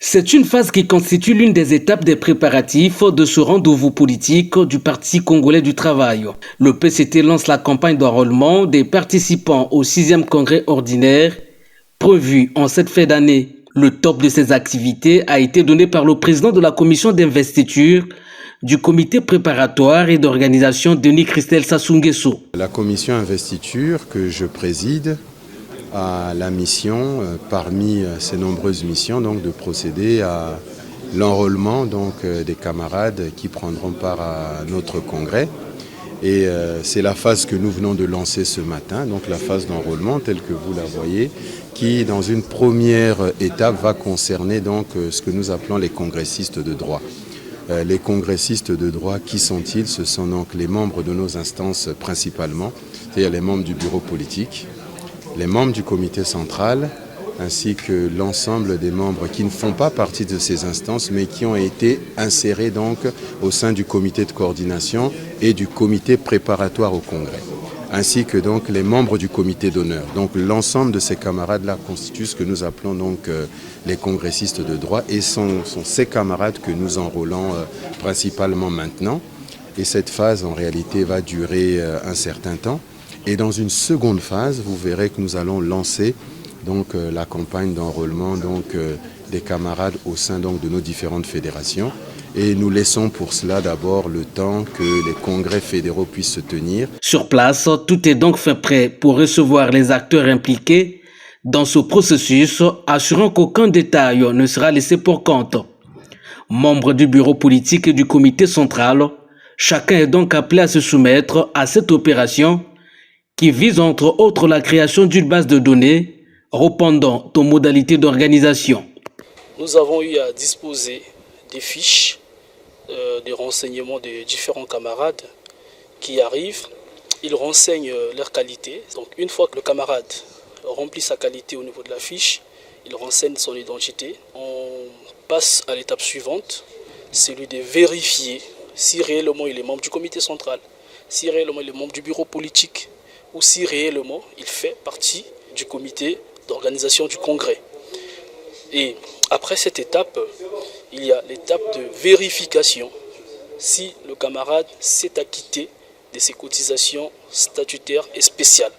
C'est une phase qui constitue l'une des étapes des préparatifs de ce rendez-vous politique du Parti congolais du travail. Le PCT lance la campagne d'enrôlement des participants au 6e congrès ordinaire prévu en cette fin d'année. Le top de ces activités a été donné par le président de la commission d'investiture du comité préparatoire et d'organisation Denis Christel Sassou Nguesso. La commission investiture que je préside a la mission, parmi ces nombreuses missions, donc, de procéder à l'enrôlement des camarades qui prendront part à notre congrès. Et c'est la phase que nous venons de lancer ce matin, donc la phase d'enrôlement telle que vous la voyez, qui dans une première étape va concerner donc ce que nous appelons les congressistes de droit. Les congressistes de droit, qui sont-ils? Ce sont donc les membres de nos instances principalement, c'est-à-dire les membres du bureau politique, les membres du comité central, ainsi que l'ensemble des membres qui ne font pas partie de ces instances, mais qui ont été insérés donc au sein du comité de coordination et du comité préparatoire au congrès, ainsi que donc les membres du comité d'honneur. Donc l'ensemble de ces camarades-là constituent ce que nous appelons donc les congressistes de droit, et sont ces camarades que nous enrôlons principalement maintenant. Et cette phase en réalité va durer un certain temps. Et dans une seconde phase, vous verrez que nous allons lancer donc la campagne d'enrôlement des camarades au sein donc de nos différentes fédérations. Et nous laissons pour cela d'abord le temps que les congrès fédéraux puissent se tenir. Sur place, tout est donc fait prêt pour recevoir les acteurs impliqués dans ce processus, assurant qu'aucun détail ne sera laissé pour compte. Membres du bureau politique et du comité central, chacun est donc appelé à se soumettre à cette opération qui vise entre autres la création d'une base de données répondant aux modalités d'organisation. Nous avons eu à disposer des fiches, des renseignements des différents camarades qui arrivent. Ils renseignent leur qualité. Donc une fois que le camarade remplit sa qualité au niveau de la fiche, il renseigne son identité. On passe à l'étape suivante, celui de vérifier si réellement il est membre du comité central, si réellement il est membre du bureau politique, ou si réellement il fait partie du comité d'organisation du congrès. Et après cette étape, il y a l'étape de vérification, si le camarade s'est acquitté de ses cotisations statutaires et spéciales.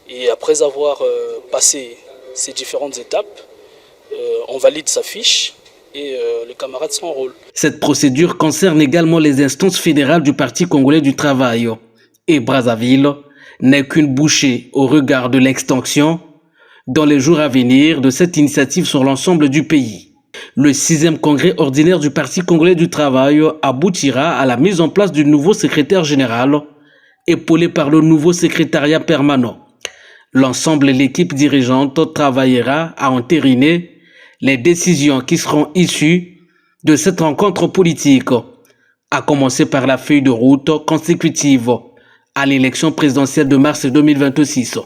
Et après avoir passé ces différentes étapes, on valide sa fiche et le camarade s'enrôle. Cette procédure concerne également les instances fédérales du Parti congolais du travail. Et Brazzaville n'est qu'une bouchée au regard de l'extension dans les jours à venir de cette initiative sur l'ensemble du pays. Le 6e congrès ordinaire du Parti congolais du travail aboutira à la mise en place du nouveau secrétaire général, épaulé par le nouveau secrétariat permanent. L'ensemble de l'équipe dirigeante travaillera à entériner les décisions qui seront issues de cette rencontre politique, à commencer par la feuille de route consécutive à l'élection présidentielle de mars 2026.